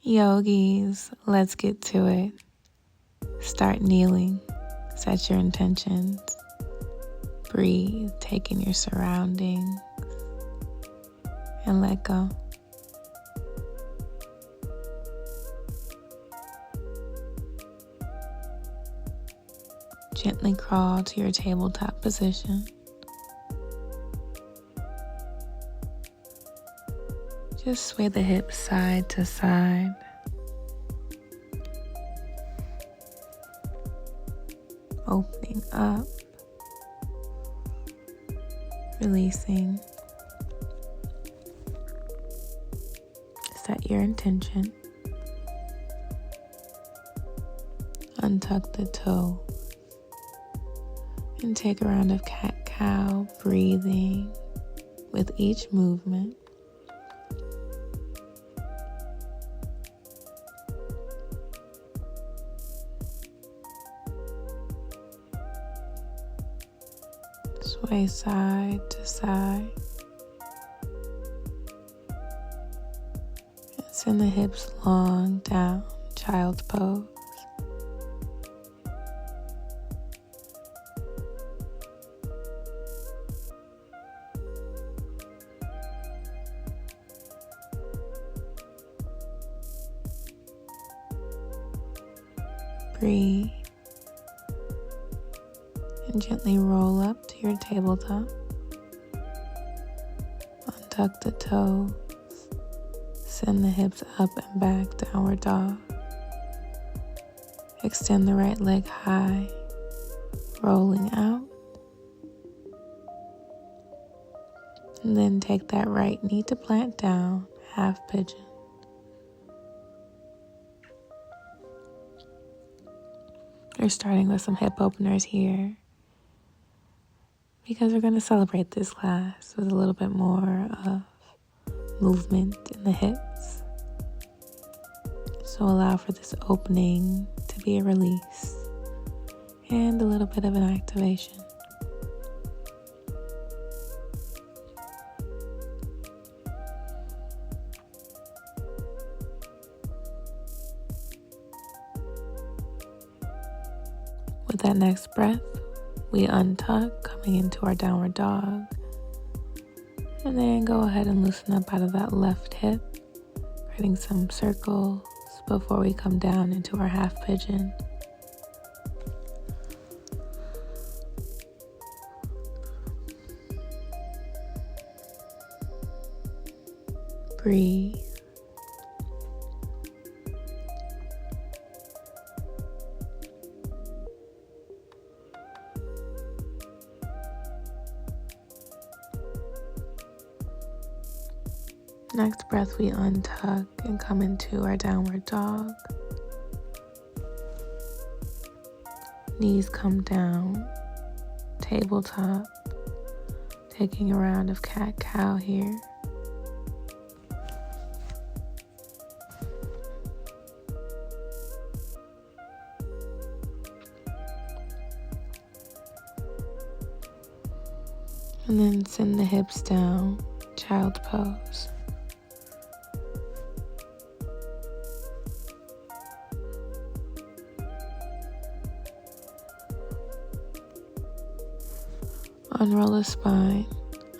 Yogis, let's get to it. Start kneeling. Set your intentions. Breathe, take in your surroundings, and let go. Gently crawl to your tabletop position. Just sway the hips side to side. Opening up. Releasing. Set your intention. Untuck the toe. And take a round of cat-cow, breathing with each movement. Sway side to side. And send the hips long down, child's pose. Breathe. And gently roll up to your tabletop. Untuck the toes. Send the hips up and back, downward dog. Extend the right leg high, rolling out. And then take that right knee to plant down, half pigeon. We're starting with some hip openers here because we're going to celebrate this class with a little bit more of movement in the hips. So allow for this opening to be a release and a little bit of an activation. With that next breath, we untuck, coming into our downward dog. And then go ahead and loosen up out of that left hip, creating some circles before we come down into our half pigeon. Breathe. Next breath, we untuck and come into our downward dog. Knees come down, tabletop, taking a round of cat-cow here. And then send the hips down, child's pose. Unroll the spine,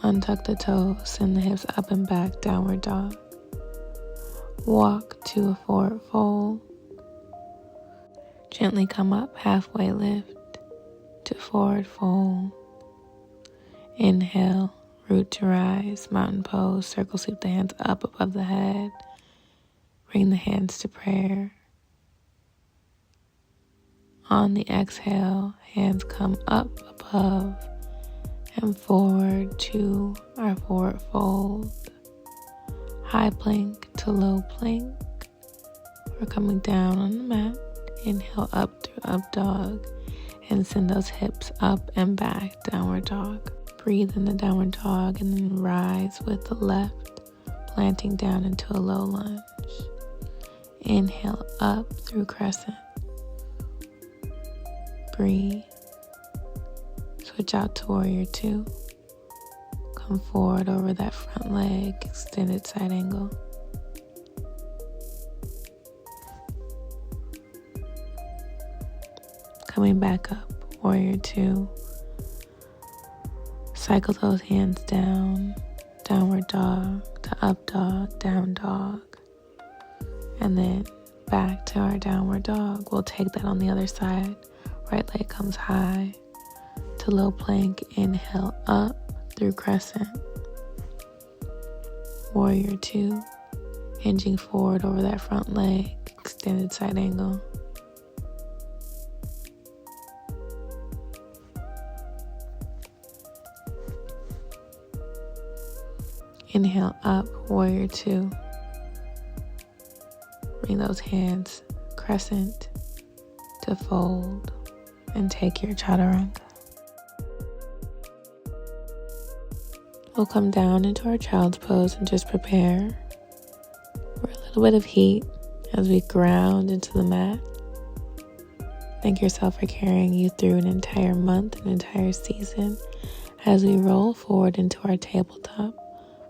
untuck the toes, send the hips up and back, downward dog. Walk to a forward fold. Gently come up, halfway lift to forward fold. Inhale, root to rise, mountain pose, circle sweep the hands up above the head. Bring the hands to prayer. On the exhale, hands come up above and forward to our forward fold. High plank to low plank. We're coming down on the mat. Inhale up through up dog and send those hips up and back, downward dog. Breathe in the downward dog and then rise with the left, planting down into a low lunge. Inhale up through crescent. Breathe. Switch out to warrior two. Come forward over that front leg, extended side angle. Coming back up, warrior two. Cycle those hands down, downward dog to up dog, down dog. And then back to our downward dog. We'll take that on the other side. Right leg comes high to low plank. Inhale up through crescent. Warrior two. Hinging forward over that front leg. Extended side angle. Inhale up, warrior two. Bring those hands crescent to fold and take your chaturanga. We'll come down into our child's pose and just prepare for a little bit of heat as we ground into the mat. Thank yourself for carrying you through an entire month, an entire season. As we roll forward into our tabletop,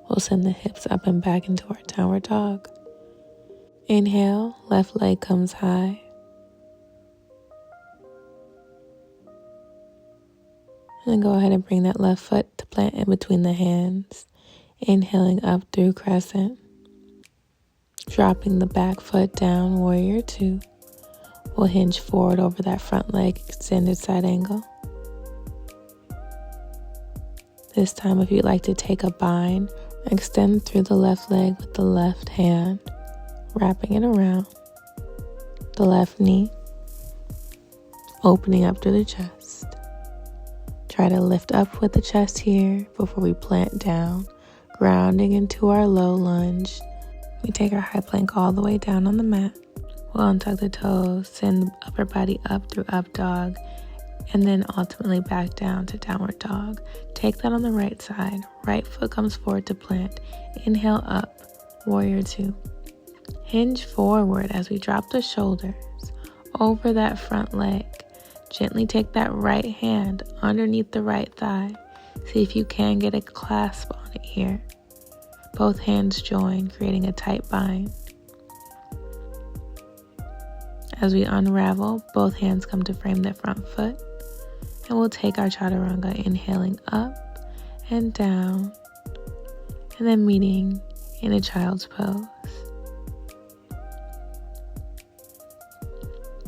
we'll send the hips up and back into our downward dog. Inhale, left leg comes high. And then go ahead and bring that left foot to plant in between the hands. Inhaling up through crescent. Dropping the back foot down, warrior two. We'll hinge forward over that front leg, extended side angle. This time, if you'd like to take a bind, extend through the left leg with the left hand, wrapping it around the left knee, opening up through the chest. Try to lift up with the chest here before we plant down, grounding into our low lunge. We take our high plank all the way down on the mat. We'll untug the toes, send the upper body up through up dog, and then ultimately back down to downward dog. Take that on the right side. Right foot comes forward to plant. Inhale up, warrior two. Hinge forward as we drop the shoulders over that front leg. Gently take that right hand underneath the right thigh. See if you can get a clasp on it here. Both hands join, creating a tight bind. As we unravel, both hands come to frame the front foot. And we'll take our chaturanga, inhaling up and down, and then meeting in a child's pose.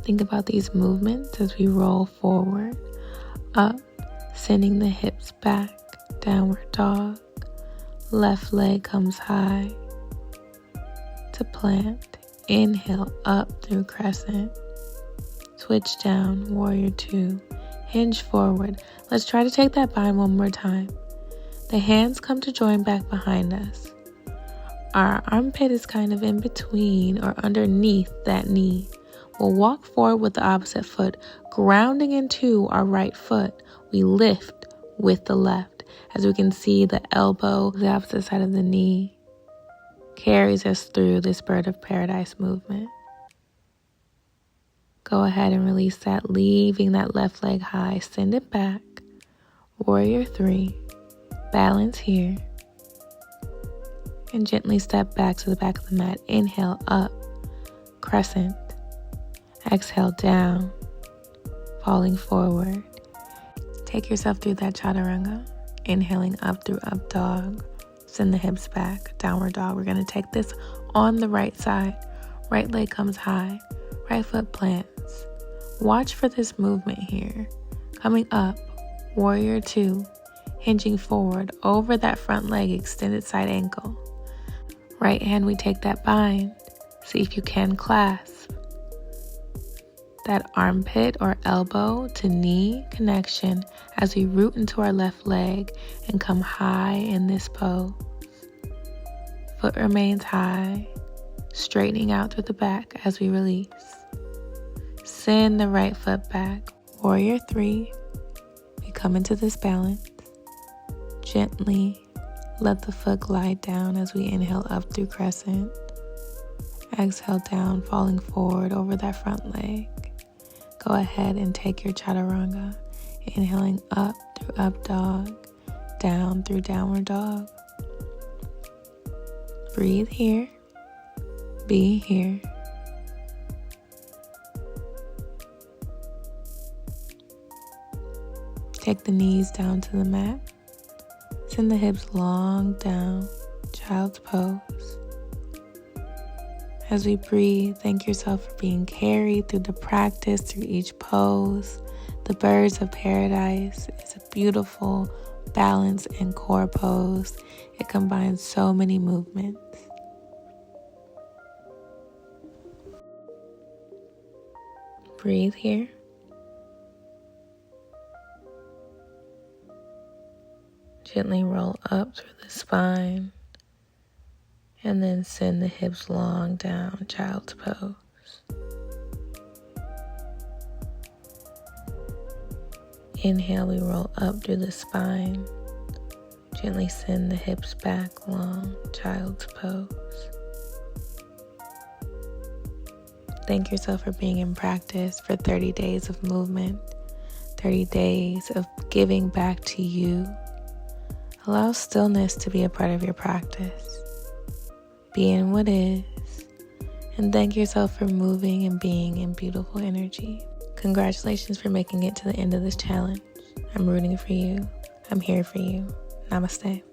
Think about these movements as we roll forward, up, sending the hips back, downward dog. Left leg comes high to plant. Inhale up through crescent. Switch down, warrior two. Hinge forward. Let's try to take that bind one more time. The hands come to join back behind us. Our armpit is kind of in between or underneath that knee. We'll walk forward with the opposite foot, grounding into our right foot. We lift with the left. As we can see, the elbow, the opposite side of the knee, carries us through this bird of paradise movement. Go ahead and release that, leaving that left leg high. Send it back. Warrior three. Balance here. And gently step back to the back of the mat. Inhale up. Crescent. Exhale down. Falling forward. Take yourself through that chaturanga. Inhaling up through up dog. Send the hips back. Downward dog. We're going to take this on the right side. Right leg comes high. Right foot plants. Watch for this movement here. Coming up, warrior two, hinging forward over that front leg, extended side ankle. Right hand, we take that bind. See if you can clasp. That armpit or elbow to knee connection as we root into our left leg and come high in this pose. Foot remains high, straightening out through the back as we release. Send the right foot back. Warrior three. We come into this balance. Gently let the foot glide down as we inhale up through crescent. Exhale down, falling forward over that front leg. Go ahead and take your chaturanga. Inhaling up through up dog, down through downward dog. Breathe here. Be here. Take the knees down to the mat. Send the hips long down, child's pose. As we breathe, thank yourself for being carried through the practice, through each pose. The Birds of Paradise is a beautiful balance and core pose. It combines so many movements. Breathe here. Gently roll up through the spine and then send the hips long down, child's pose. Inhale, we roll up through the spine. Gently send the hips back long, child's pose. Thank yourself for being in practice for 30 days of movement, 30 days of giving back to you. Allow stillness to be a part of your practice. Be in what is, and thank yourself for moving and being in beautiful energy. Congratulations for making it to the end of this challenge. I'm rooting for you. I'm here for you. Namaste.